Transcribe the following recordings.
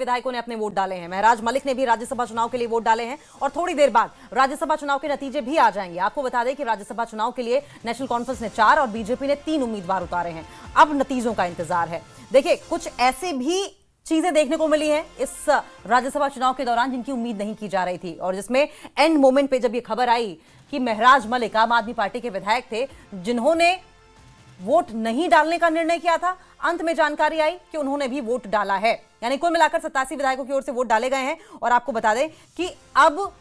विधायकों ने अपने वोट डाले हैं। महराज मलिक ने भी राज्यसभा चुनाव के लिए वोट डाले हैं और थोड़ी देर बाद राज्यसभा चुनाव के नतीजे भी आ जाएंगे। आपको बता दें कि राज्यसभा चुनाव के लिए नेशनल कॉन्फ्रेंस ने 4 और बीजेपी ने 3 उम्मीदवार उतारे हैं। अब नतीजों का इंतजार है। देखिए, कुछ ऐसे भी चीजें देखने को मिली हैं इस राज्यसभा चुनाव के दौरान जिनकी उम्मीद नहीं की जा रही थी, और जिसमें एंड मोमेंट पे जब ये खबर आई कि महराज मलिक आम आदमी पार्टी के विधायक थे जिन्होंने वोट नहीं डालने का निर्णय किया था, अंत में जानकारी आई कि उन्होंने भी वोट डाला है। यानी कुल मिलाकर 87 विधायकों की ओर से वोट डाले गए हैं। और आपको बता दें कि अब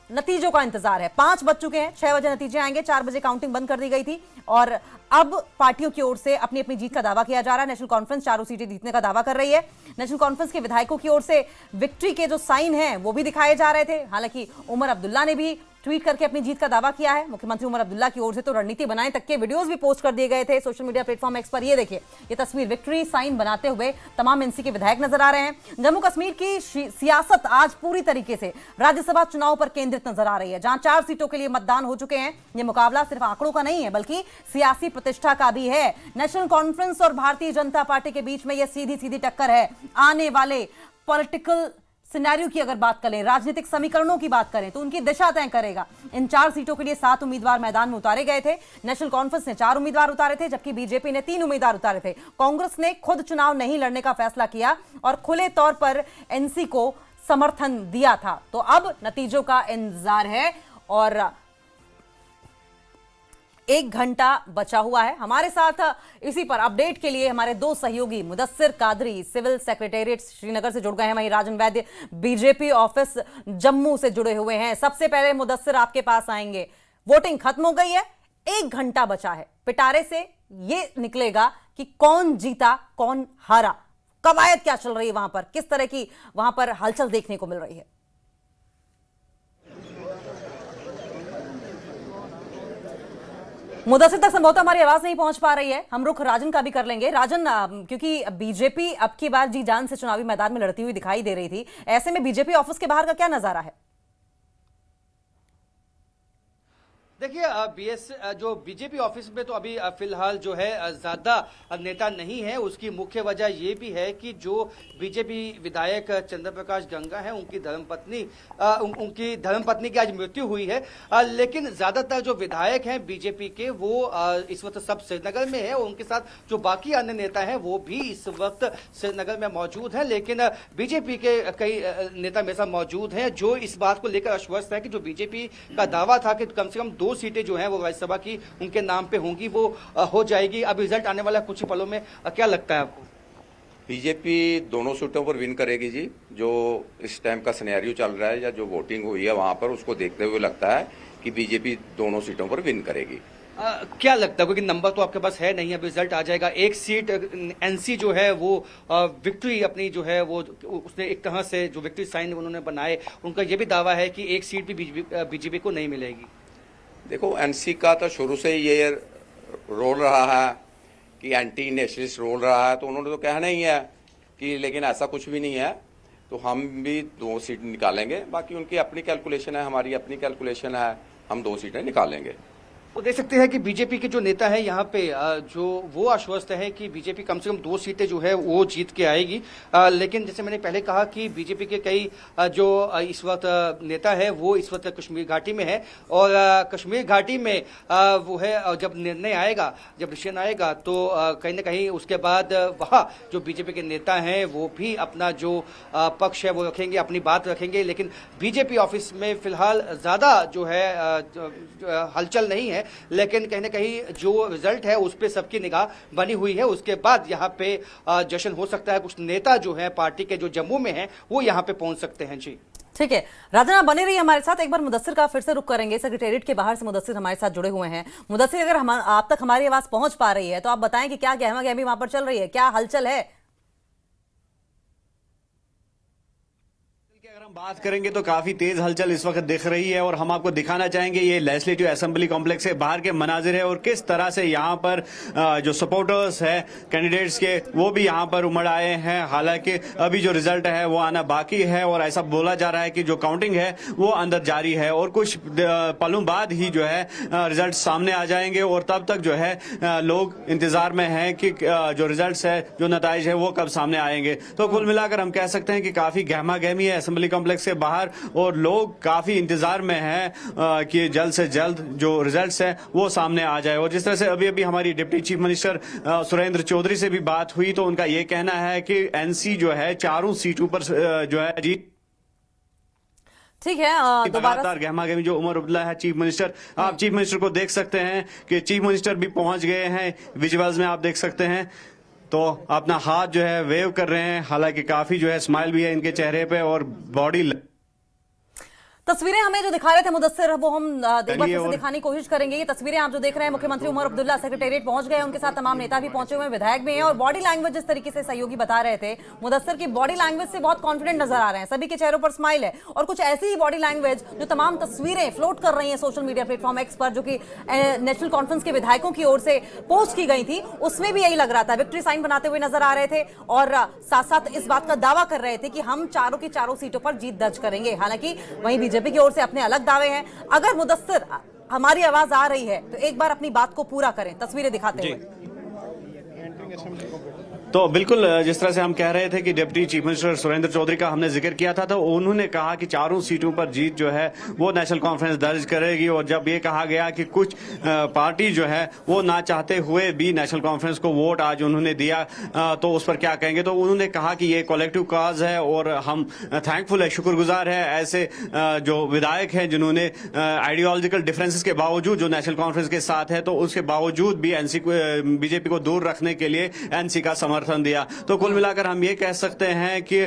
नतीजों का इंतजार है। 5 बज चुके हैं, 6 बजे नतीजे आएंगे। 4 बजे काउंटिंग बंद कर दी गई थी और अब पार्टियों की ओर से अपनी अपनी जीत का दावा किया जा रहा है। नेशनल कॉन्फ्रेंस चारों सीटें जीतने का दावा कर रही है। नेशनल कॉन्फ्रेंस के विधायकों की ओर से विक्ट्री के जो साइन हैं वो भी दिखाए जा रहे थे। हालांकि उमर अब्दुल्ला ने भी ट्वीट करके अपनी जीत का दावा किया है। मुख्यमंत्री उमर अब्दुल्ला की ओर से तो रणनीति बनाए तक के वीडियोस भी पोस्ट कर दिए गए थे सोशल मीडिया प्लेटफॉर्म एक्स पर। ये देखिए, ये तस्वीर विक्ट्री साइन बनाते हुए तमाम एनसी के विधायक नजर आ रहे हैं। जम्मू कश्मीर की सियासत आज पूरी तरीके से राज्यसभा चुनाव पर केंद्रित नजर आ रही है, जहां 4 सीटों के लिए मतदान हो चुके हैं। ये मुकाबला सिर्फ आंकड़ों का नहीं है बल्कि सियासी प्रतिष्ठा का भी है। नेशनल कॉन्फ्रेंस और भारतीय जनता पार्टी के बीच में यह सीधी सीधी टक्कर है। आने वाले पॉलिटिकल सिनेरियो की अगर बात करें, राजनीतिक समीकरणों की बात करें, तो उनकी दिशा तय करेगा। इन 4 सीटों के लिए 7 उम्मीदवार मैदान में उतारे गए थे। नेशनल कॉन्फ्रेंस ने 4 उम्मीदवार उतारे थे, जबकि बीजेपी ने 3 उम्मीदवार उतारे थे। कांग्रेस ने खुद चुनाव नहीं लड़ने का फैसला किया और खुले तौर पर एनसी को समर्थन दिया था। तो अब नतीजों का इंतजार है और 1 घंटा बचा हुआ है। हमारे साथ इसी पर अपडेट के लिए हमारे 2 सहयोगी मुदस्सिर कादरी सिविल सेक्रेटेरिएट श्रीनगर से जुड़ गए हैं, वहीं राजन वैद्य बीजेपी ऑफिस जम्मू से जुड़े हुए हैं। सबसे पहले मुदस्सिर आपके पास आएंगे। वोटिंग खत्म हो गई है, 1 घंटा बचा है। पिटारे से ये निकलेगा कि कौन जीता कौन हारा। कवायद क्या चल रही है वहां पर, किस तरह की वहां पर हलचल देखने को मिल रही है? मुदस्सिर तक संभवतः हमारी आवाज नहीं पहुंच पा रही है। हम रुख राजन का भी कर लेंगे। राजन, क्योंकि बीजेपी अब की बार जी जान से चुनावी मैदान में लड़ती हुई दिखाई दे रही थी, ऐसे में बीजेपी ऑफिस के बाहर का क्या नजारा है? देखिए, जो बीजेपी ऑफिस में तो अभी फिलहाल जो है ज्यादा नेता नहीं है। उसकी मुख्य वजह ये भी है कि जो बीजेपी विधायक चंद्र प्रकाश गंगा है, उनकी धर्मपत्नी की आज मृत्यु हुई है। लेकिन ज्यादातर जो विधायक हैं बीजेपी के वो इस वक्त सब श्रीनगर में है और उनके साथ जो बाकी अन्य नेता हैं वो भी इस वक्त श्रीनगर में मौजूद हैं। लेकिन बीजेपी के कई नेता मेरे साथ मौजूद हैं जो इस बात को लेकर आश्वस्त है कि जो बीजेपी का दावा था कि कम से कम 2 सीटें जो हैं वो राज्यसभा की उनके नाम पे होंगी, वो हो जाएगी। अब रिजल्ट आने वाला कुछ ही पलों में। क्या लगता है आपको? बीजेपी दोनों सीटों पर विन करेगी जी। जो इस टाइम का सिनेरियो चल रहा है या जो वोटिंग हुई है वहां पर, उसको देखते हुए लगता है कि बीजेपी दोनों सीटों पर विन करेगी। क्या लगता है, क्योंकि नंबर तो आपके पास है नहीं, अब रिजल्ट आ जाएगा। 1 सीट एनसी जो है वो विक्ट्री अपनी जो है वो उसने एक तरह से जो विक्ट्री साइन उन्होंने बनाए, उनका ये भी दावा है कि 1 सीट भी बीजेपी को नहीं मिलेगी। देखो, एनसी का तो शुरू से ये रोल रहा है कि एंटी नेशनलिस्ट रोल रहा है, तो उन्होंने तो कहना ही है कि, लेकिन ऐसा कुछ भी नहीं है। तो हम भी 2 सीट निकालेंगे। बाकी उनकी अपनी कैलकुलेशन है, हमारी अपनी कैलकुलेशन है, हम 2 सीटें निकालेंगे। वो देख सकते हैं कि बीजेपी के जो नेता है यहाँ पे जो वो आश्वस्त है कि बीजेपी कम से कम 2 सीटें जो है वो जीत के आएगी। लेकिन जैसे मैंने पहले कहा कि बीजेपी के कई जो इस वक्त नेता है वो इस वक्त कश्मीर घाटी में है और कश्मीर घाटी में वो है, जब निर्णय आएगा, जब डिसीजन आएगा तो कहीं ना कहीं उसके बाद वहाँ जो बीजेपी के नेता हैं वो भी अपना जो पक्ष है वो रखेंगे, अपनी बात रखेंगे। लेकिन बीजेपी ऑफिस में फिलहाल ज़्यादा जो है हलचल नहीं है, लेकिन कहीं ना कहीं जो रिजल्ट है उस पर सबकी निगाह बनी हुई है। उसके बाद यहाँ पे जश्न हो सकता है। कुछ नेता जो है पार्टी के जो जम्मू में हैं वो यहाँ पे पहुंच सकते हैं। जी ठीक है, राजना बने रही हमारे साथ। एक बार मुदस्सिर का फिर से रुख करेंगे। सेक्रेटेरिएट के बाहर से मुदस्सिर हमारे साथ जुड़े हुए हैं। मुदस्सिर, अगर आप तक हमारी आवाज पहुंच पा रही है तो आप बताएं कि क्या गहमा गहमी वहां पर चल रही है, क्या हलचल है? की अगर हम बात करेंगे तो काफी तेज हलचल इस वक्त दिख रही है और हम आपको दिखाना चाहेंगे ये लेजिस्लेटिव असेंबली कॉम्प्लेक्स के बाहर के मनाजिर है और किस तरह से यहाँ पर जो सपोर्टर्स है कैंडिडेट्स के वो भी यहाँ पर उमड़ आए हैं। हालांकि अभी जो रिजल्ट है वो आना बाकी है और ऐसा बोला जा रहा है कि जो काउंटिंग है वो अंदर जारी है और कुछ पलों बाद ही जो है रिजल्ट सामने आ जाएंगे और तब तक जो है लोग इंतजार में हैं कि जो रिजल्ट है जो नताइज है वो कब सामने आएंगे। तो कुल मिलाकर हम कह सकते हैं कि काफी गहमा गहमी है असेंबली कॉम्प्लेक्स के बाहर और लोग काफी इंतजार में हैं कि जल्द से जल्द जो रिजल्ट्स है वो सामने आ जाए। और जिस तरह से अभी अभी हमारी deputy chief minister Surendra Chaudhary से भी बात हुई तो उनका ये कहना है कि एनसी जो है चारों सीटों पर जो है जीत ठीक है। दोबारा गहमा गहमी जो उमर अब्दुल्ला है चीफ मिनिस्टर, आप चीफ मिनिस्टर को देख सकते हैं कि चीफ मिनिस्टर भी पहुंच गए हैं। विजुअल्स में आप देख सकते हैं तो अपना हाथ जो है वेव कर रहे हैं। हालांकि काफी जो है स्माइल भी है इनके चेहरे पे और बॉडी तस्वीरें हमें जो दिखा रहे थे मुदस्सिर वो हम एक बार फिर से दिखाने की कोशिश करेंगे। ये तस्वीरें आप जो देख रहे हैं मुख्यमंत्री उमर अब्दुल्ला सेक्रेटेरिएट पहुंच गए, उनके साथ तमाम नेता भी पहुंचे हुए हैं, विधायक भी हैं और बॉडी लैंग्वेज जिस तरीके से सहयोगी बता रहे थे मुदस्सिर की बॉडी लैंग्वेज से बहुत कॉन्फिडेंट नजर आ रहे हैं, सभी के चेहरों पर स्माइल है और कुछ ऐसी ही बॉडी लैंग्वेज जो तमाम तस्वीरें फ्लोट कर रही है सोशल मीडिया प्लेटफॉर्म एक्स पर जो कि नेशनल कॉन्फ्रेंस के विधायकों की ओर से पोस्ट की गई थी उसमें भी यही लग रहा था। विक्ट्री साइन बनाते हुए नजर आ रहे थे और साथ साथ इस बात का दावा कर रहे थे कि हम चारों की चारों सीटों पर जीत दर्ज करेंगे। हालांकि वहीं बीजेपी की ओर से अपने दावे हैं। अगर मुदस्सिर हमारी आवाज आ रही है तो एक बार अपनी बात को पूरा करें तस्वीरें दिखाते हुए। तो बिल्कुल जिस तरह से हम कह रहे थे कि deputy chief minister Surendra Chaudhary का हमने जिक्र किया था तो उन्होंने कहा कि चारों सीटों पर जीत जो है वो नेशनल कॉन्फ्रेंस दर्ज करेगी। और जब ये कहा गया कि कुछ पार्टी जो है वो ना चाहते हुए भी नेशनल कॉन्फ्रेंस को वोट आज उन्होंने दिया तो उस पर क्या कहेंगे। तो उन्होंने कहा कि ये कलेक्टिव काज है और हम थैंकफुल है, शुक्रगुजार है ऐसे जो विधायक हैं जिन्होंने आइडियोलॉजिकल डिफरेंसेस के बावजूद जो नेशनल कॉन्फ्रेंस के साथ है तो उसके बावजूद भी एनसी बीजेपी को दूर रखने के लिए एनसी का समर्थन दिया। तो कुल मिलाकर हम ये कह सकते हैं कि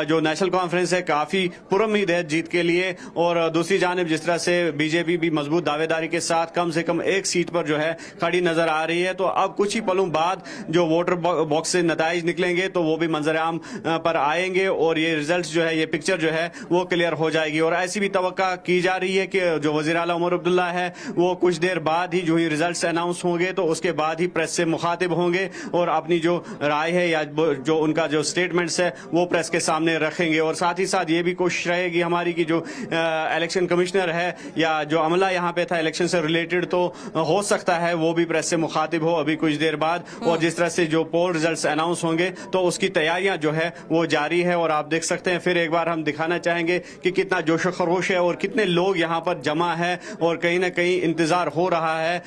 जो नेशनल कॉन्फ्रेंस है काफी पुरुम्मीद है जीत के लिए। और दूसरी जानिब जिस तरह से बीजेपी भी मजबूत दावेदारी के साथ कम से कम एक सीट पर जो है खड़ी नजर आ रही है। तो अब कुछ ही पलों बाद जो वोटर बॉक्स से नताइज निकलेंगे तो वो भी मंजर आम पर आएंगे और ये रिजल्ट जो है ये पिक्चर जो है वो क्लियर हो जाएगी। और ऐसी भी तवक्का की जा रही है कि जो वजीर आला उमर अब्दुल्ला है वो कुछ देर बाद ही जो ही रिजल्ट अनाउंस होंगे तो उसके बाद ही प्रेस से मुखातिब होंगे और अपनी जो राय है या जो उनका जो स्टेटमेंट्स है वो प्रेस के सामने रखेंगे। और साथ ही साथ ये भी कोशिश रहेगी हमारी कि जो इलेक्शन कमिश्नर है या जो अमला यहाँ पे था इलेक्शन से रिलेटेड तो हो सकता है वो भी प्रेस से मुखातिब हो अभी कुछ देर बाद। और जिस तरह से जो पोल रिजल्ट्स अनाउंस होंगे तो उसकी तैयारियां जो है वो जारी है। और आप देख सकते हैं फिर एक बार हम दिखाना चाहेंगे कि कितना जोश खरोश है और कितने लोग यहाँ पर जमा है और कहीं ना कहीं इंतजार हो रहा है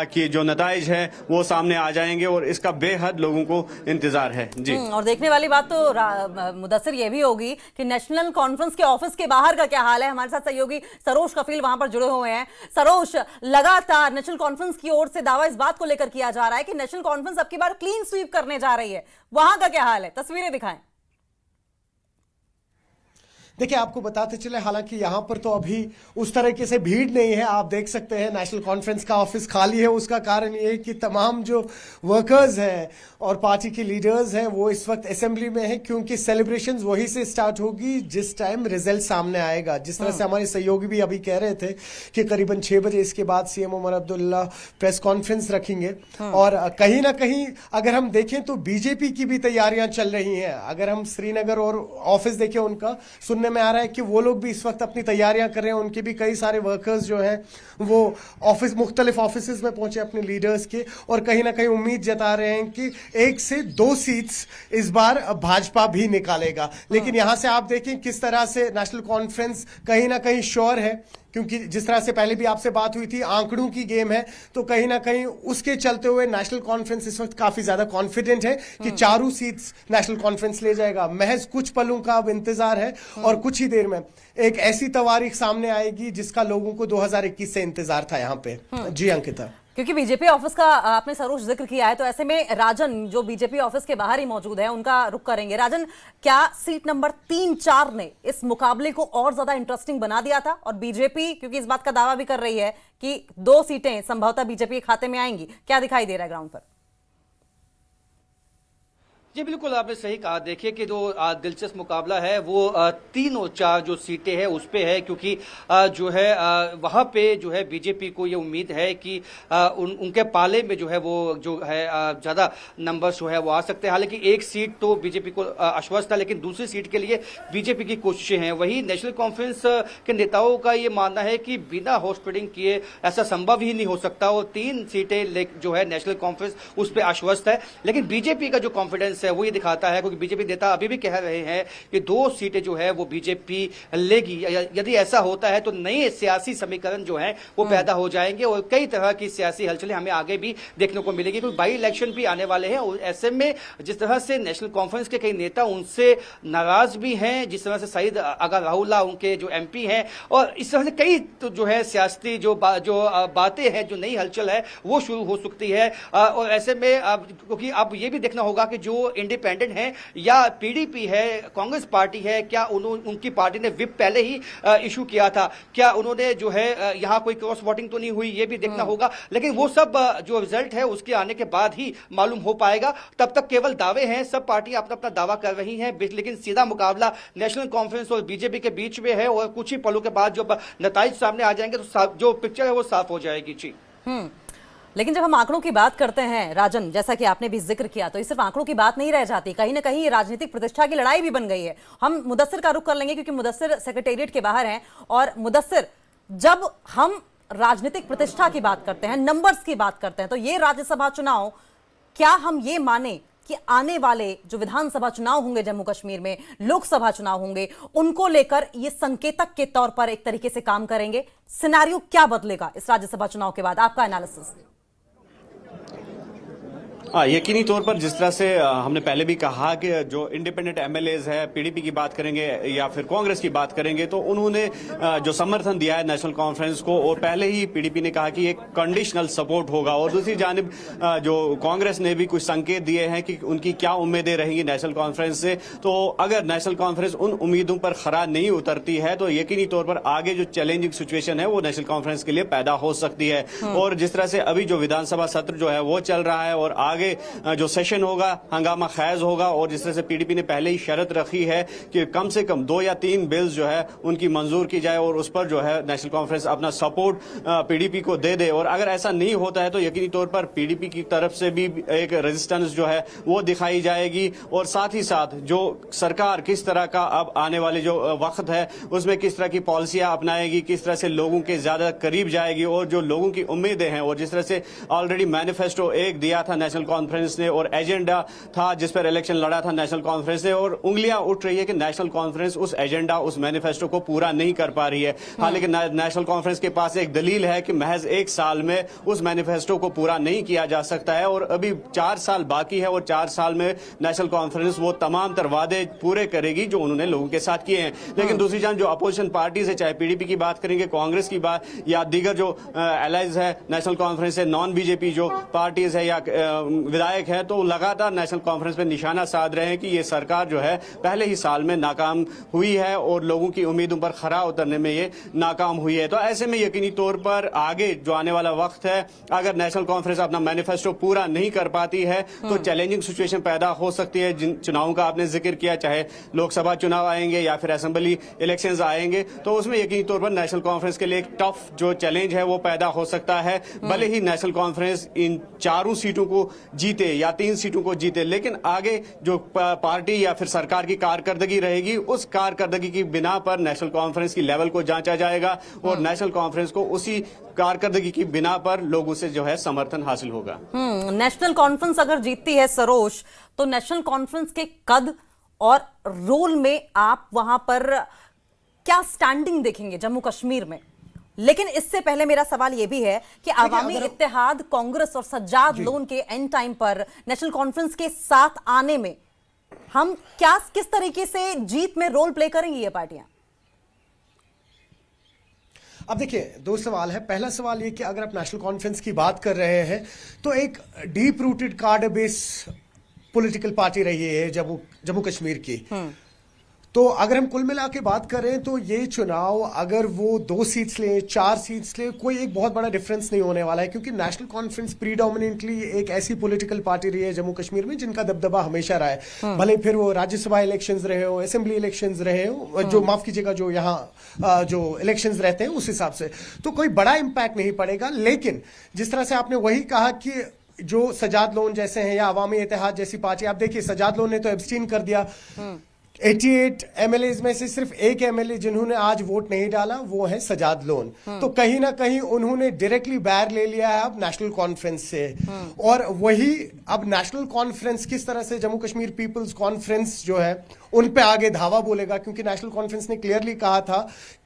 कि जो नताइज है वो सामने आ जाएंगे और इसका बेहद लोगों को इंतजार है जी। और देखने वाली बात तो मुदस्सिर ये भी होगी कि नेशनल कॉन्फ्रेंस के ऑफिस के बाहर का क्या हाल है। हमारे साथ सहयोगी सरोज कफील वहां पर जुड़े हुए हैं। सरोज, लगातार नेशनल कॉन्फ्रेंस की ओर से दावा इस बात को लेकर किया जा रहा है कि नेशनल कॉन्फ्रेंस अब की बार क्लीन स्वीप करने जा रही है, वहां का क्या हाल है? तस्वीरें दिखाएं। देखिए आपको बताते चले हालांकि यहाँ पर तो अभी उस तरीके से भीड़ नहीं है। आप देख सकते हैं नेशनल कॉन्फ्रेंस का ऑफिस खाली है। उसका कारण ये है कि तमाम जो वर्कर्स हैं और पार्टी के लीडर्स हैं वो इस वक्त असेंबली में हैं क्योंकि सेलिब्रेशंस वहीं से स्टार्ट होगी जिस टाइम रिजल्ट सामने आएगा। जिस तरह से हमारे सहयोगी भी अभी कह रहे थे कि करीबन 6 बजे इसके बाद CM Omar Abdullah press conference रखेंगे। और कहीं ना कहीं अगर हम देखें तो बीजेपी की भी तैयारियां चल रही हैं। अगर हम श्रीनगर और ऑफिस देखें उनका में आ रहा है कि वो लोग भी इस वक्त अपनी तैयारियां कर रहे हैं। उनके भी कई सारे वर्कर्स जो हैं वो ऑफिस मुख्तलिफ ऑफिस में पहुंचे अपने लीडर्स के और कहीं ना कहीं उम्मीद जता रहे हैं कि 1 से 2 सीट्स इस बार भाजपा भी निकालेगा। लेकिन यहां से आप देखें किस तरह से नेशनल कॉन्फ्रेंस कहीं ना कहीं श्योर है क्योंकि जिस तरह से पहले भी आपसे बात हुई थी आंकड़ों की गेम है तो कहीं ना कहीं उसके चलते हुए नेशनल कॉन्फ्रेंस इस वक्त काफी ज्यादा कॉन्फिडेंट है कि चारों सीट्स नेशनल कॉन्फ्रेंस ले जाएगा। महज कुछ पलों का अब इंतजार है और कुछ ही देर में एक ऐसी तवारीख सामने आएगी जिसका लोगों को 2021 से इंतजार था यहाँ पे। जी अंकिता, क्योंकि बीजेपी ऑफिस का आपने सरोज जिक्र किया है तो ऐसे में राजन जो बीजेपी ऑफिस के बाहर ही मौजूद है उनका रुख करेंगे। राजन, क्या सीट नंबर 3-4 ने इस मुकाबले को और ज्यादा इंटरेस्टिंग बना दिया था? और बीजेपी क्योंकि इस बात का दावा भी कर रही है कि 2 सीटें संभवतः बीजेपी के खाते में आएंगी, क्या दिखाई दे रहा है ग्राउंड पर? जी बिल्कुल, आपने सही कहा। देखिए कि जो दिलचस्प मुकाबला है वो 3 और 4 जो सीटें हैं उस पे है, क्योंकि जो है वहाँ पे जो है बीजेपी को ये उम्मीद है कि उनके पाले में जो है वो जो है ज़्यादा नंबर्स जो है वो आ सकते हैं। हालांकि एक सीट तो बीजेपी को आश्वस्त है, लेकिन दूसरी सीट के लिए बीजेपी की कोशिशें हैं। वही नेशनल कॉन्फ्रेंस के नेताओं का ये मानना है कि बिना हॉर्स ट्रेडिंग किए ऐसा संभव ही नहीं हो सकता। और 3 सीटें जो है नेशनल कॉन्फ्रेंस उस पर आश्वस्त है, लेकिन बीजेपी का जो कॉन्फिडेंस है वो ये दिखाता है, क्योंकि बीजेपी नेता अभी भी कह रहे हैं कि 2 सीटें जो है वो बीजेपी लेगी। यदि ऐसा होता है तो नए सियासी समीकरण जो है वो पैदा हो जाएंगे और कई तरह की सियासी हलचलें हमें आगे भी देखने को मिलेगी, क्योंकि बाई इलेक्शन भी आने वाले हैं। और ऐसे में जिस तरह से नेशनल कॉन्फ्रेंस के कई नेता उनसे नाराज भी हैं, जिस तरह से सईद अगा राहुल्ला उनके जो एमपी हैं, और इस तरह से कई तो जो है सियासी जो बातें हैं, जो नई हलचल है वो शुरू हो सकती है। और ऐसे में क्योंकि अब ये भी देखना होगा कि जो इंडिपेंडेंट है या पीडीपी है, कांग्रेस पार्टी है, क्या उनकी पार्टी ने विप पहले ही इशू किया था, क्या उन्होंने जो है यहां कोई क्रॉस वोटिंग तो नहीं हुई, ये भी देखना होगा। लेकिन वो सब जो रिजल्ट है उसके आने के बाद ही मालूम हो पाएगा। तब तक केवल दावे हैं, सब पार्टियां अपना अपना दावा कर रही हैं, लेकिन सीधा मुकाबला नेशनल कॉन्फ्रेंस और बीजेपी के बीच में है। और कुछ ही पलों के बाद जब नताइज सामने आ जाएंगे तो जो पिक्चर है वो साफ हो जाएगी। जी लेकिन जब हम आंकड़ों की बात करते हैं राजन, जैसा कि आपने भी जिक्र किया, तो ये सिर्फ आंकड़ों की बात नहीं रह जाती, कहीं ना कहीं ये राजनीतिक प्रतिष्ठा की लड़ाई भी बन गई है। हम मुदस्सिर का रुख कर लेंगे क्योंकि मुदस्सिर सेक्रेटेरिएट के बाहर हैं। और मुदस्सिर, जब हम राजनीतिक प्रतिष्ठा की बात करते हैं, नंबर्स की बात करते हैं, तो ये राज्यसभा चुनाव, क्या हम ये माने कि आने वाले जो विधानसभा चुनाव होंगे जम्मू कश्मीर में, लोकसभा चुनाव होंगे, उनको लेकर ये संकेतक के तौर पर एक तरीके से काम करेंगे? सिनेरियो क्या बदलेगा इस राज्यसभा चुनाव के बाद? आपका एनालिसिस। यकीनी तौर पर जिस तरह से हमने पहले भी कहा कि जो इंडिपेंडेंट एमएलएज है, पीडीपी की बात करेंगे या फिर कांग्रेस की बात करेंगे, तो उन्होंने जो समर्थन दिया है नेशनल कॉन्फ्रेंस को, और पहले ही पीडीपी ने कहा कि एक कंडीशनल सपोर्ट होगा। और दूसरी जानिब जो कांग्रेस ने भी कुछ संकेत दिए हैं कि उनकी क्या उम्मीदें रहेंगी नेशनल कॉन्फ्रेंस से। तो अगर नेशनल कॉन्फ्रेंस उन उम्मीदों पर खरा नहीं उतरती है तो यकीनी तौर पर आगे जो चैलेंजिंग सिचुएशन है वो नेशनल कॉन्फ्रेंस के लिए पैदा हो सकती है। और जिस तरह से अभी जो विधानसभा सत्र जो है वो चल रहा है और आगे जो सेशन होगा हंगामा खैज होगा, और जिस तरह से पीडीपी ने पहले ही शर्त रखी है कि कम से कम 2 या 3 बिल्स जो है उनकी मंजूर की जाए और उस पर जो है नेशनल कॉन्फ्रेंस अपना सपोर्ट पीडीपी को दे दे। और अगर ऐसा नहीं होता है तो यकीनी तौर पर पीडीपी की तरफ से भी एक रेजिस्टेंस जो है वो दिखाई जाएगी। और साथ ही साथ जो सरकार किस तरह का अब आने वाले जो वक्त है उसमें किस तरह की पॉलिसियां अपनाएगी, किस तरह से लोगों के ज्यादा करीब जाएगी, और जो लोगों की उम्मीदें हैं, और जिस तरह से ऑलरेडी मैनिफेस्टो एक दिया था नेशनल कॉन्फ्रेंस ने और एजेंडा था जिस पर इलेक्शन लड़ा था नेशनल कॉन्फ्रेंस ने, और उंगलियां उठ रही है कि नेशनल कॉन्फ्रेंस उस एजेंडा, उस मैनिफेस्टो को पूरा नहीं कर पा रही है। हालांकि नेशनल कॉन्फ्रेंस के पास एक दलील है कि महज 1 साल में उस मैनिफेस्टो को पूरा नहीं किया जा सकता है, और अभी 4 साल बाकी है, और 4 साल में नेशनल कॉन्फ्रेंस वो तमाम तर वादे पूरे करेगी जो उन्होंने लोगों के साथ किए हैं। लेकिन दूसरी जान जो अपोजिशन पार्टीज है, चाहे पीडीपी की बात करेंगे, कांग्रेस की बात, या दीगर जो एलाइज है नेशनल कॉन्फ्रेंस से, नॉन बीजेपी जो पार्टीज है या विधायक है, तो लगातार नेशनल कॉन्फ्रेंस पे निशाना साध रहे हैं कि ये सरकार जो है पहले ही साल में नाकाम हुई है और लोगों की उम्मीदों पर खरा उतरने में ये नाकाम हुई है। तो ऐसे में यकीनी तौर पर आगे जो आने वाला वक्त है, अगर नेशनल कॉन्फ्रेंस अपना मैनिफेस्टो पूरा नहीं कर पाती है तो चैलेंजिंग सिचुएशन पैदा हो सकती है। जिन चुनावों का आपने जिक्र किया, चाहे लोकसभा चुनाव आएंगे या फिर असेंबली इलेक्शंस आएंगे, तो उसमें यकीनी तौर पर नेशनल कॉन्फ्रेंस के लिए एक टफ जो चैलेंज है वो पैदा हो सकता है। भले ही नेशनल कॉन्फ्रेंस इन 4 सीटों को जीते या 3 सीटों को जीते, लेकिन आगे जो पार्टी या फिर सरकार की कारकर्दगी रहेगी, उस कारकर्दगी की बिना पर नेशनल कॉन्फ्रेंस की लेवल को जांचा जाएगा और नेशनल कॉन्फ्रेंस को उसी कारकर्दगी की बिना पर लोगों से जो है समर्थन हासिल होगा। नेशनल कॉन्फ्रेंस अगर जीतती है सरोज, तो नेशनल कॉन्फ्रेंस के कद और रोल में आप वहां पर क्या स्टैंडिंग देखेंगे जम्मू कश्मीर में? लेकिन इससे पहले मेरा सवाल यह भी है कि अवामी इत्तेहाद, कांग्रेस और सज्जाद लोन के एंड टाइम पर नेशनल कॉन्फ्रेंस के साथ आने में हम किस तरीके से जीत में रोल प्ले करेंगी ये पार्टियां? अब देखिए, 2 सवाल है। पहला सवाल ये कि अगर आप नेशनल कॉन्फ्रेंस की बात कर रहे हैं तो एक deep rooted card base political party रही है जम्मू कश्मीर की, तो अगर हम कुल मिला के बात करें तो ये चुनाव अगर वो 2 सीट्स ले 4 सीट्स ले कोई एक बहुत बड़ा डिफरेंस नहीं होने वाला है, क्योंकि नेशनल कॉन्फ्रेंस प्रीडोमिनेंटली एक ऐसी पॉलिटिकल पार्टी रही है जम्मू कश्मीर में जिनका दबदबा हमेशा रहा है, भले फिर वो राज्यसभा इलेक्शंस रहे हो, असेंबली इलेक्शंस रहे हो, जो माफ कीजिएगा जो यहाँ जो इलेक्शंस रहते हैं उस हिसाब से तो कोई बड़ा इंपैक्ट नहीं पड़ेगा। लेकिन जिस तरह से आपने वही कहा कि जो सजाद लोन जैसे हैं या अवामी इत्तेहाद जैसी पार्टी, आप देखिए सजाद लोन ने तो एब्सटीन कर दिया, 88 एमएलए में से सिर्फ एक एमएलए जिन्होंने आज वोट नहीं डाला वो है सजाद लोन। तो कहीं ना कहीं उन्होंने डायरेक्टली बैर ले लिया है अब नेशनल कॉन्फ्रेंस से, और वही अब नेशनल कॉन्फ्रेंस किस तरह से जम्मू कश्मीर पीपल्स कॉन्फ्रेंस जो है उन पे आगे धावा बोलेगा, क्योंकि नेशनल कॉन्फ्रेंस ने क्लियरली कहा था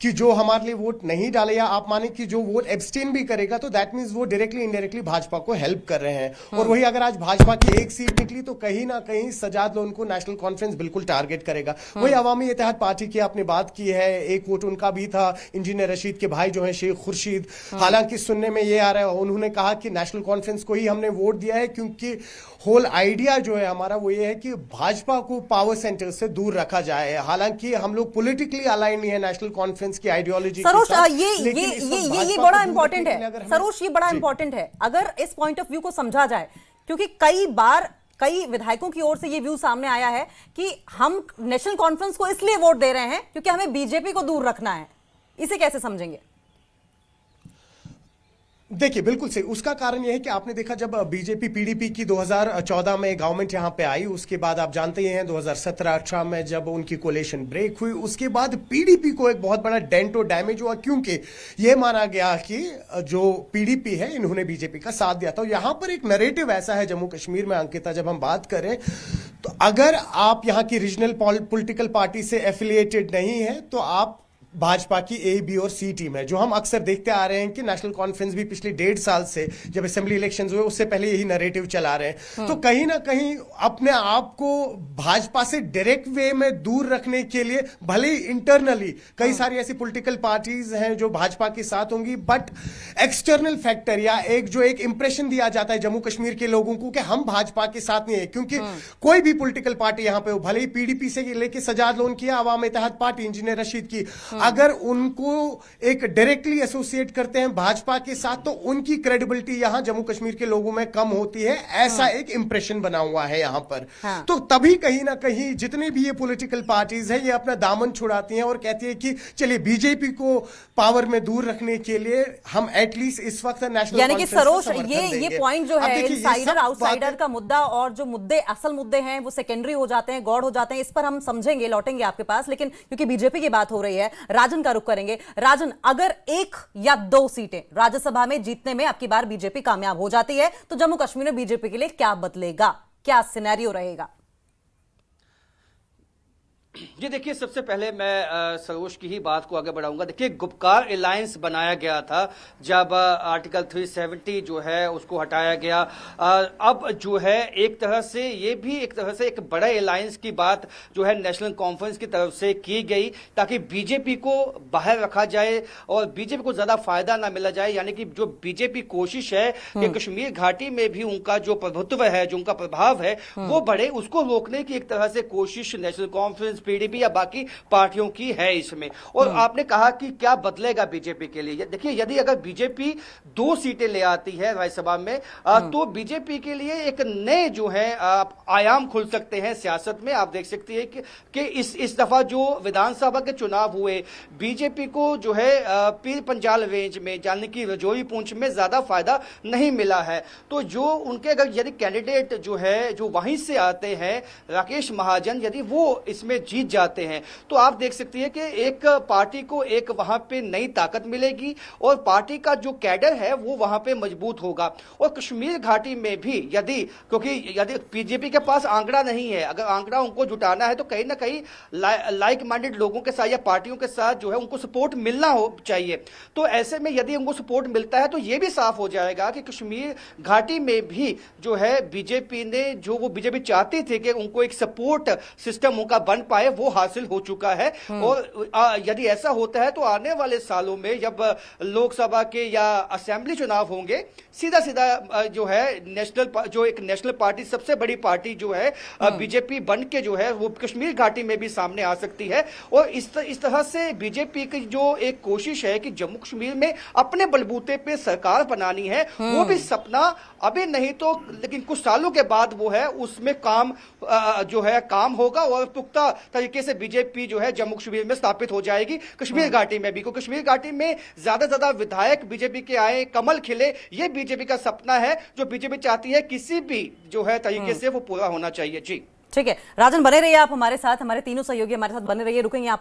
कि जो हमारे लिए वोट नहीं डाले या आप माने कि जो वोट एब्सटेन भी करेगा तो दैट मींस वो डायरेक्टली इनडायरेक्टली भाजपा को हेल्प कर रहे हैं। और वही अगर आज भाजपा की एक सीट निकली तो कहीं ना कहीं सजाद लोन को नेशनल कॉन्फ्रेंस बिल्कुल टारगेट करेगा। वही अवामी इत्तेहाद पार्टी की आपने बात की है, एक वोट उनका भी था, इंजीनियर रशीद के भाई जो है शेख खुर्शीद, हालांकि सुनने में ये आ रहा है उन्होंने कहा कि नेशनल कॉन्फ्रेंस को ही हमने वोट दिया है क्योंकि होल आइडिया जो है हमारा वो ये है कि भाजपा को पावर सेंटर से दूर रखा जाए। हालांकि हम लोग पॉलिटिकली अलाइन नहीं है नेशनल कॉन्फ्रेंस की आइडियोलॉजी के सरोज, साथ, ये बड़ा इंपॉर्टेंट है सरोज, ये बड़ा इंपॉर्टेंट है अगर इस पॉइंट ऑफ व्यू को समझा जाए, क्योंकि कई बार कई विधायकों की ओर से ये व्यू सामने आया है कि हम नेशनल कॉन्फ्रेंस को इसलिए वोट दे रहे हैं क्योंकि हमें बीजेपी को दूर रखना है। इसे कैसे समझेंगे? देखिए बिल्कुल सही, उसका कारण यह है कि आपने देखा जब बीजेपी पीडीपी की 2014 में गवर्नमेंट यहां पे आई, उसके बाद आप जानते ही हैं 2017-18 में जब उनकी कोलेशन ब्रेक हुई उसके बाद पीडीपी को एक बहुत बड़ा डेंट और डैमेज हुआ, क्योंकि यह माना गया कि जो पीडीपी है इन्होंने बीजेपी का साथ दिया था। यहां पर एक नैरेटिव ऐसा है जम्मू कश्मीर में अंकिता, जब हम बात करें तो अगर आप यहां की रीजनल पॉलिटिकल पार्टी से एफिलिएटेड नहीं है तो आप भाजपा की ए, बी और सी टीम है, जो हम अक्सर देखते आ रहे हैं कि नेशनल कॉन्फ्रेंस भी पिछले 1.5 साल से जब असेंबली इलेक्शंस हुए उससे पहले यही नैरेटिव चला रहे हैं। तो कहीं ना कहीं अपने आप को भाजपा से डायरेक्ट वे में दूर रखने के लिए भले इंटरनली कई सारी ऐसी पॉलिटिकल पार्टीज हैं जो भाजपा के साथ होंगी, बट एक्सटर्नल फैक्टर या एक इंप्रेशन दिया जाता है जम्मू कश्मीर के लोगों को कि हम भाजपा के साथ नहीं है, क्योंकि कोई भी पॉलिटिकल पार्टी यहां पे हो, भले ही पीडीपी से लेके सजाद लोन की अवाम इत्तेहाद पार्टी इंजीनियर रशीद की, अगर उनको एक डायरेक्टली एसोसिएट करते हैं भाजपा के साथ तो उनकी क्रेडिबिलिटी यहां जम्मू कश्मीर के लोगों में कम होती है, ऐसा एक इंप्रेशन बना हुआ है यहां पर। तो तभी कहीं ना कहीं जितने भी ये पॉलिटिकल पार्टीज हैं ये अपना दामन छुड़ाती हैं और कहती है कि चलिए बीजेपी को पावर में दूर रखने के लिए हम एटलीस्ट इस वक्त नेशनल, यानी कि सरोज ये पॉइंट जो है इनसाइडर आउटसाइडर का मुद्दा और जो मुद्दे असल मुद्दे हैं वो सेकेंडरी हो जाते हैं, गौड़ हो जाते हैं, इस पर हम समझेंगे, लौटेंगे आपके पास। लेकिन क्योंकि बीजेपी की बात हो रही है, राजन का रुख करेंगे। राजन, अगर 1 या 2 सीटें राज्यसभा में जीतने में आपकी बार बीजेपी कामयाब हो जाती है तो जम्मू कश्मीर में बीजेपी के लिए क्या बदलेगा, क्या सिनेरियो रहेगा? जी देखिए, सबसे पहले मैं सरोज की ही बात को आगे बढ़ाऊंगा। देखिए, गुपकार अलायंस बनाया गया था जब आर्टिकल 370 जो है उसको हटाया गया। अब जो है एक तरह से ये भी एक तरह से एक बड़े अलायंस की बात जो है नेशनल कॉन्फ्रेंस की तरफ से की गई ताकि बीजेपी को बाहर रखा जाए और बीजेपी को ज्यादा फायदा ना मिला जाए। यानी कि जो बीजेपी कोशिश है कि कश्मीर घाटी में भी उनका जो प्रभुत्व है, जो उनका प्रभाव है वो बढ़े, उसको रोकने की एक तरह से कोशिश नेशनल कॉन्फ्रेंस, पीडीपी या बाकी पार्टियों की है इसमें। और आपने कहा कि क्या बदलेगा बीजेपी के लिए। देखिए, यदि अगर बीजेपी 2 सीटें ले आती है राज्यसभा में तो बीजेपी के लिए एक नए जो है आयाम खुल सकते हैं सियासत में। आप देख सकती है कि इस दफा जो विधानसभा के चुनाव हुए बीजेपी को जो है पीर पंजाल रेंज में यानी कि रजौरी पुंछ में ज्यादा फायदा नहीं मिला है। तो जो उनके अगर यदि कैंडिडेट जो है जो वहीं से आते हैं, राकेश महाजन, यदि वो इसमें जीत जाते हैं तो आप देख सकती है कि एक पार्टी को एक वहां पे नई ताकत मिलेगी और पार्टी का जो कैडर है वो वहां पे मजबूत होगा। और कश्मीर घाटी में भी क्योंकि यदि बीजेपी के पास आंकड़ा नहीं है, अगर आंकड़ा उनको जुटाना है तो कहीं ना कहीं लाइक माइंडेड लोगों के साथ या पार्टियों के साथ जो है उनको सपोर्ट मिलना हो चाहिए। तो ऐसे में यदि उनको सपोर्ट मिलता है तो यह भी साफ हो जाएगा कि कश्मीर घाटी में भी जो है बीजेपी ने जो वो बीजेपी चाहती थी कि उनको एक सपोर्ट सिस्टम उनका बन पाए पाए वो हासिल हो चुका है। और यदि ऐसा होता है तो आने वाले सालों में जब लोकसभा के या असेंबली चुनाव होंगे, सीधा सीधा जो है जो एक नेशनल पार्टी, सबसे बड़ी पार्टी जो है बीजेपी बन के जो है वो कश्मीर घाटी में भी सामने आ सकती है। और इस तरह से बीजेपी की जो एक कोशिश है कि जम्मू कश्मीर में अपने बलबूते पे सरकार बनानी है, वो भी सपना अभी नहीं तो लेकिन कुछ सालों के बाद वो है उसमें काम जो है काम होगा और पुख्ता तरीके से बीजेपी जो है जम्मू कश्मीर में स्थापित हो जाएगी, कश्मीर घाटी में भी। क्योंकि कश्मीर घाटी में ज्यादा से ज्यादा विधायक बीजेपी के आए, कमल खिले, ये बीजेपी का सपना है जो बीजेपी चाहती है किसी भी जो है तरीके से वो पूरा होना चाहिए। जी ठीक है राजन, बने रहिए आप हमारे साथ, हमारे तीनों सहयोगी हमारे साथ बने रहिए, रुकेंगे आप।